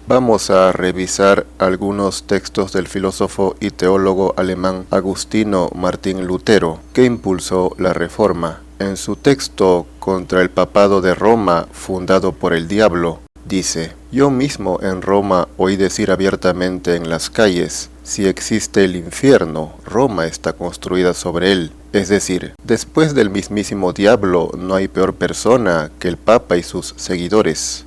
Vamos a revisar algunos textos del filósofo y teólogo alemán Agustino Martín Lutero, que impulsó la Reforma. En su texto Contra el Papado de Roma, fundado por el diablo, dice: «Yo mismo en Roma oí decir abiertamente en las calles, si existe el infierno, Roma está construida sobre él». Es decir, después del mismísimo diablo no hay peor persona que el Papa y sus seguidores.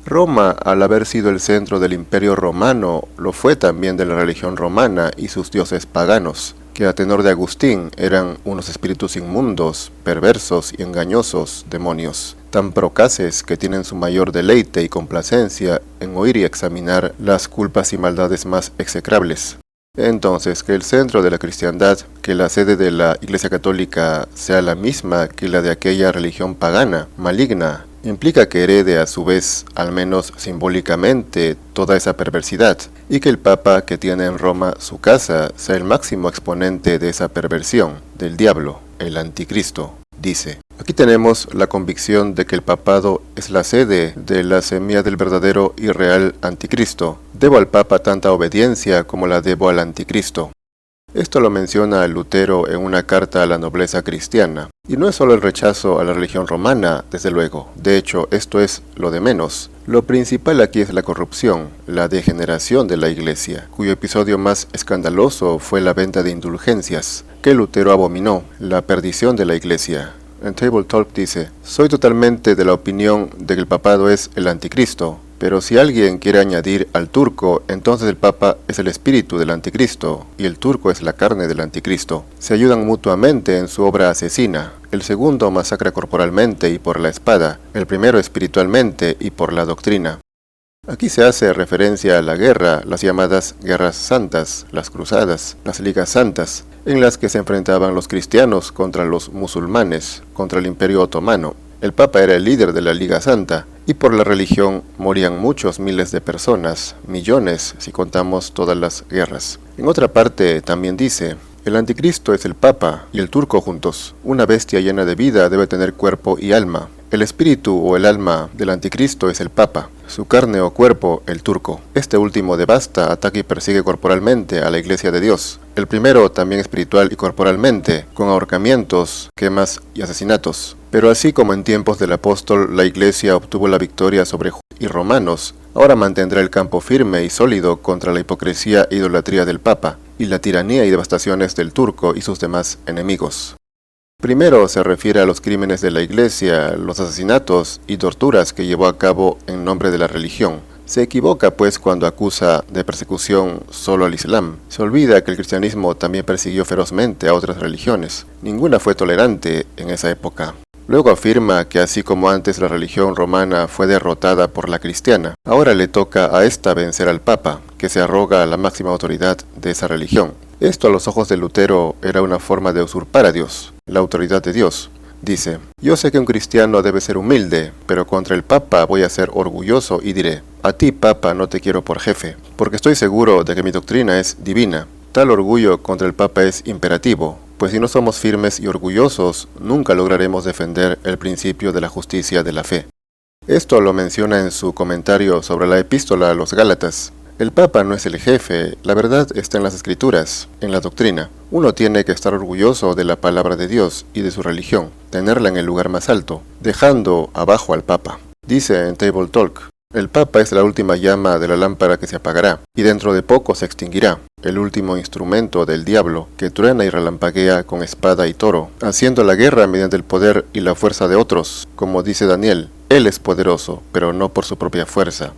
Roma, al haber sido el centro del Imperio Romano, lo fue también de la religión romana y sus dioses paganos, que a tenor de Agustín eran unos espíritus inmundos, perversos y engañosos demonios, tan procaces que tienen su mayor deleite y complacencia en oír y examinar las culpas y maldades más execrables. Entonces, que el centro de la cristiandad, que la sede de la Iglesia Católica sea la misma que la de aquella religión pagana, maligna, implica que herede a su vez, al menos simbólicamente, toda esa perversidad, y que el Papa que tiene en Roma su casa sea el máximo exponente de esa perversión, del diablo, el anticristo, dice. Aquí tenemos la convicción de que el papado es la sede de la semilla del verdadero y real anticristo. Debo al Papa tanta obediencia como la debo al anticristo. Esto lo menciona Lutero en una carta a la nobleza cristiana. Y no es solo el rechazo a la religión romana, desde luego. De hecho, esto es lo de menos. Lo principal aquí es la corrupción, la degeneración de la Iglesia, cuyo episodio más escandaloso fue la venta de indulgencias, que Lutero abominó, la perdición de la Iglesia. En Table Talk dice: «Soy totalmente de la opinión de que el papado es el anticristo, pero si alguien quiere añadir al turco, entonces el papa es el espíritu del anticristo y el turco es la carne del anticristo. Se ayudan mutuamente en su obra asesina. El segundo masacra corporalmente y por la espada, el primero espiritualmente y por la doctrina». Aquí se hace referencia a la guerra, las llamadas guerras santas, las cruzadas, las ligas santas, en las que se enfrentaban los cristianos contra los musulmanes, contra el Imperio Otomano. El Papa era el líder de la Liga Santa, y por la religión morían muchos miles de personas, millones si contamos todas las guerras. En otra parte también dice: «El anticristo es el Papa y el turco juntos. Una bestia llena de vida debe tener cuerpo y alma. El espíritu o el alma del anticristo es el Papa, su carne o cuerpo el turco. Este último devasta, ataca y persigue corporalmente a la Iglesia de Dios. El primero también espiritual y corporalmente, con ahorcamientos, quemas y asesinatos. Pero así como en tiempos del apóstol la Iglesia obtuvo la victoria sobre judíos y romanos, ahora mantendrá el campo firme y sólido contra la hipocresía e idolatría del Papa, y la tiranía y devastaciones del turco y sus demás enemigos». Primero se refiere a los crímenes de la Iglesia, los asesinatos y torturas que llevó a cabo en nombre de la religión. Se equivoca pues cuando acusa de persecución solo al Islam. Se olvida que el cristianismo también persiguió ferozmente a otras religiones. Ninguna fue tolerante en esa época. Luego afirma que así como antes la religión romana fue derrotada por la cristiana, ahora le toca a esta vencer al Papa, que se arroga la máxima autoridad de esa religión. Esto a los ojos de Lutero era una forma de usurpar a Dios, la autoridad de Dios. Dice: «Yo sé que un cristiano debe ser humilde, pero contra el Papa voy a ser orgulloso y diré: a ti, Papa, no te quiero por jefe, porque estoy seguro de que mi doctrina es divina. Tal orgullo contra el Papa es imperativo, pues si no somos firmes y orgullosos, nunca lograremos defender el principio de la justicia de la fe». Esto lo menciona en su comentario sobre la epístola a los Gálatas. El Papa no es el jefe, la verdad está en las Escrituras, en la doctrina. Uno tiene que estar orgulloso de la palabra de Dios y de su religión, tenerla en el lugar más alto, dejando abajo al Papa. Dice en Table Talk: «El Papa es la última llama de la lámpara que se apagará, y dentro de poco se extinguirá, el último instrumento del diablo, que truena y relampaguea con espada y toro, haciendo la guerra mediante el poder y la fuerza de otros. Como dice Daniel, él es poderoso, pero no por su propia fuerza».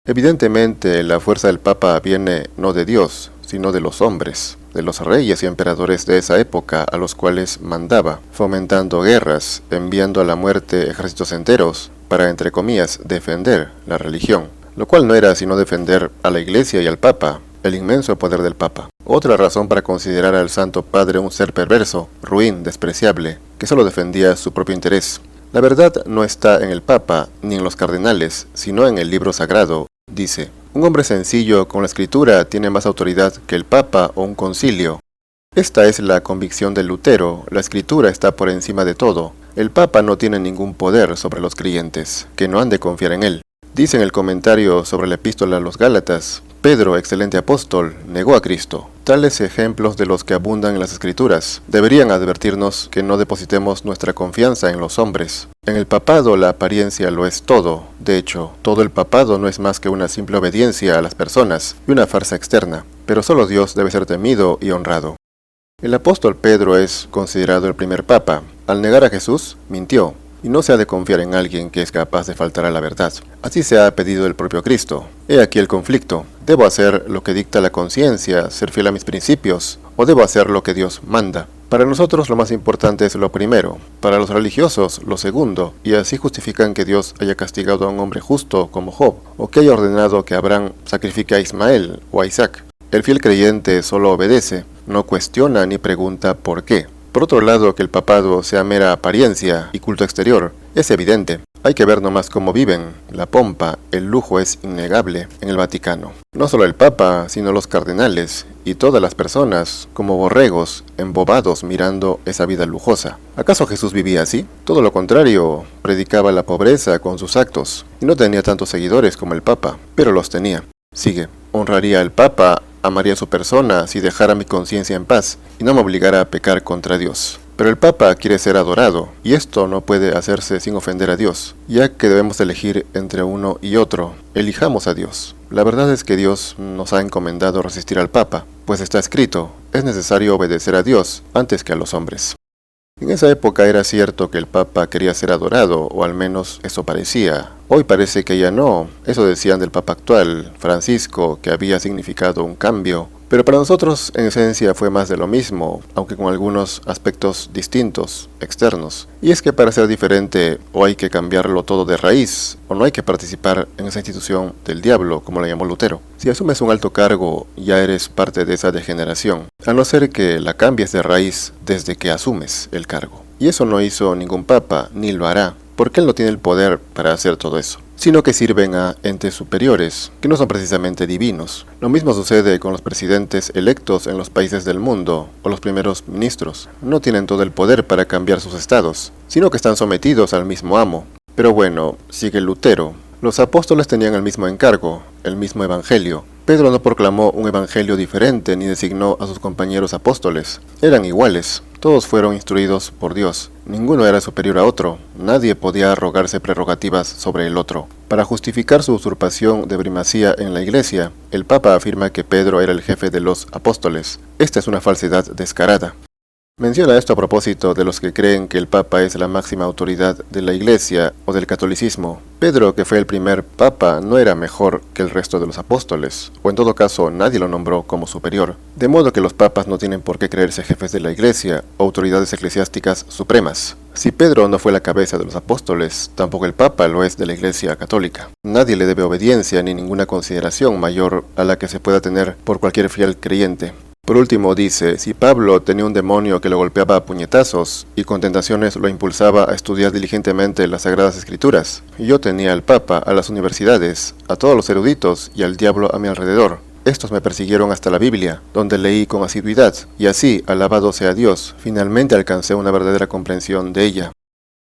Evidentemente, la fuerza del Papa viene no de Dios, sino de los hombres, de los reyes y emperadores de esa época a los cuales mandaba, fomentando guerras, enviando a la muerte ejércitos enteros para, entre comillas, defender la religión, lo cual no era sino defender a la Iglesia y al Papa, el inmenso poder del Papa. Otra razón para considerar al Santo Padre un ser perverso, ruin, despreciable, que solo defendía su propio interés. La verdad no está en el Papa ni en los cardenales, sino en el libro sagrado. Dice: «Un hombre sencillo con la Escritura tiene más autoridad que el Papa o un concilio». Esta es la convicción de Lutero: la Escritura está por encima de todo. El Papa no tiene ningún poder sobre los creyentes, que no han de confiar en él. Dice en el comentario sobre la epístola a los Gálatas: Pedro, excelente apóstol, negó a Cristo. Tales ejemplos de los que abundan en las Escrituras deberían advertirnos que no depositemos nuestra confianza en los hombres. En el papado la apariencia lo es todo. De hecho, todo el papado no es más que una simple obediencia a las personas y una farsa externa. Pero solo Dios debe ser temido y honrado. El apóstol Pedro es considerado el primer papa. Al negar a Jesús, mintió. Y no se ha de confiar en alguien que es capaz de faltar a la verdad. Así se ha pedido el propio Cristo. He aquí el conflicto. ¿Debo hacer lo que dicta la conciencia, ser fiel a mis principios, o debo hacer lo que Dios manda? Para nosotros lo más importante es lo primero, para los religiosos lo segundo, y así justifican que Dios haya castigado a un hombre justo como Job, o que haya ordenado que Abraham sacrifique a Ismael o a Isaac. El fiel creyente solo obedece, no cuestiona ni pregunta por qué. Por otro lado, que el papado sea mera apariencia y culto exterior es evidente. Hay que ver nomás cómo viven. La pompa, el lujo es innegable en el Vaticano. No solo el papa, sino los cardenales y todas las personas, como borregos, embobados mirando esa vida lujosa. ¿Acaso Jesús vivía así? Todo lo contrario, predicaba la pobreza con sus actos y no tenía tantos seguidores como el papa, pero los tenía. Sigue, honraría al papa, amaría su persona si dejara mi conciencia en paz y no me obligara a pecar contra Dios. Pero el Papa quiere ser adorado, y esto no puede hacerse sin ofender a Dios, ya que debemos elegir entre uno y otro. Elijamos a Dios. La verdad es que Dios nos ha encomendado resistir al Papa, pues está escrito, es necesario obedecer a Dios antes que a los hombres. En esa época era cierto que el Papa quería ser adorado, o al menos eso parecía. Hoy parece que ya no. Eso decían del Papa actual, Francisco, que había significado un cambio. Pero para nosotros, en esencia, fue más de lo mismo, aunque con algunos aspectos distintos, externos. Y es que para ser diferente, o hay que cambiarlo todo de raíz, o no hay que participar en esa institución del diablo, como la llamó Lutero. Si asumes un alto cargo, ya eres parte de esa degeneración, a no ser que la cambies de raíz desde que asumes el cargo. Y eso no hizo ningún papa, ni lo hará, porque él no tiene el poder para hacer todo eso, sino que sirven a entes superiores, que no son precisamente divinos. Lo mismo sucede con los presidentes electos en los países del mundo, o los primeros ministros. No tienen todo el poder para cambiar sus estados, sino que están sometidos al mismo amo. Pero bueno, sigue Lutero. Los apóstoles tenían el mismo encargo, el mismo evangelio. Pedro no proclamó un evangelio diferente ni designó a sus compañeros apóstoles. Eran iguales, todos fueron instruidos por Dios. Ninguno era superior a otro, nadie podía arrogarse prerrogativas sobre el otro. Para justificar su usurpación de primacía en la iglesia, el Papa afirma que Pedro era el jefe de los apóstoles. Esta es una falsedad descarada. Menciona esto a propósito de los que creen que el Papa es la máxima autoridad de la Iglesia o del catolicismo. Pedro, que fue el primer Papa, no era mejor que el resto de los apóstoles, o en todo caso nadie lo nombró como superior. De modo que los papas no tienen por qué creerse jefes de la Iglesia o autoridades eclesiásticas supremas. Si Pedro no fue la cabeza de los apóstoles, tampoco el Papa lo es de la Iglesia católica. Nadie le debe obediencia ni ninguna consideración mayor a la que se pueda tener por cualquier fiel creyente. Por último dice, si Pablo tenía un demonio que lo golpeaba a puñetazos y con tentaciones lo impulsaba a estudiar diligentemente las Sagradas Escrituras, yo tenía al Papa, a las universidades, a todos los eruditos y al diablo a mi alrededor. Estos me persiguieron hasta la Biblia, donde leí con asiduidad, y así, alabado sea Dios, finalmente alcancé una verdadera comprensión de ella.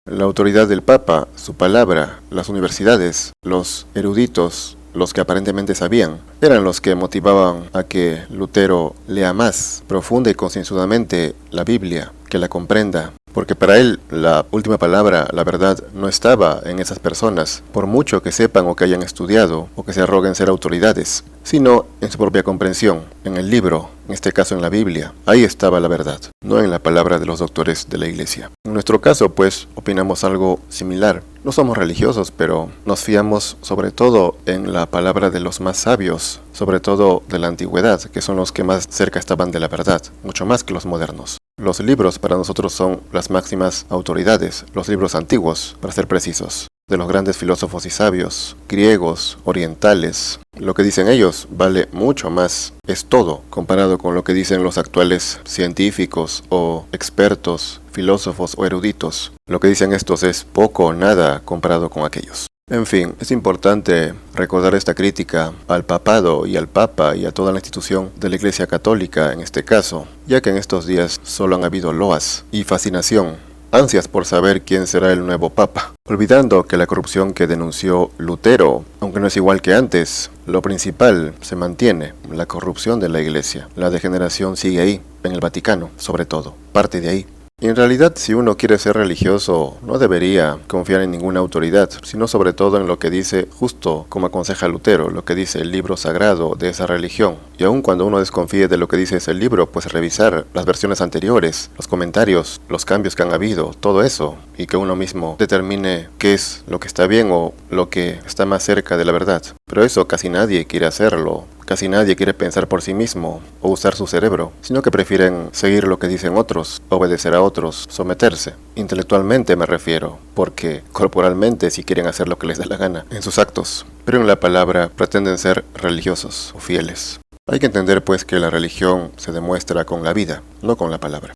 La autoridad del Papa, su palabra, las universidades, los eruditos, los que aparentemente sabían, eran los que motivaban a que Lutero lea más profunda y concienzudamente la Biblia, que la comprenda, porque para él la última palabra, la verdad, no estaba en esas personas, por mucho que sepan o que hayan estudiado o que se arroguen ser autoridades, sino en su propia comprensión, en el libro, en este caso en la Biblia. Ahí estaba la verdad, no en la palabra de los doctores de la Iglesia. En nuestro caso, pues, opinamos algo similar. No somos religiosos, pero nos fiamos sobre todo en la palabra de los más sabios, sobre todo de la antigüedad, que son los que más cerca estaban de la verdad, mucho más que los modernos. Los libros para nosotros son las máximas autoridades, los libros antiguos, para ser precisos, de los grandes filósofos y sabios, griegos, orientales. Lo que dicen ellos vale mucho más, es todo, comparado con lo que dicen los actuales científicos o expertos, filósofos o eruditos. Lo que dicen estos es poco o nada comparado con aquellos. En fin, es importante recordar esta crítica al papado y al papa y a toda la institución de la Iglesia Católica en este caso, ya que en estos días solo han habido loas y fascinación ansias por saber quién será el nuevo papa, olvidando que la corrupción que denunció Lutero, aunque no es igual que antes, lo principal se mantiene, la corrupción de la Iglesia. La degeneración sigue ahí, en el Vaticano, sobre todo, parte de ahí. Y en realidad, si uno quiere ser religioso, no debería confiar en ninguna autoridad, sino sobre todo en lo que dice, justo como aconseja Lutero, lo que dice el libro sagrado de esa religión. Y aun cuando uno desconfíe de lo que dice ese libro, pues revisar las versiones anteriores, los comentarios, los cambios que han habido, todo eso, y que uno mismo determine qué es lo que está bien o lo que está más cerca de la verdad. Pero eso casi nadie quiere hacerlo. Casi nadie quiere pensar por sí mismo o usar su cerebro, sino que prefieren seguir lo que dicen otros, obedecer a otros, someterse. Intelectualmente me refiero, porque corporalmente sí quieren hacer lo que les da la gana, en sus actos, pero en la palabra pretenden ser religiosos o fieles. Hay que entender pues que la religión se demuestra con la vida, no con la palabra.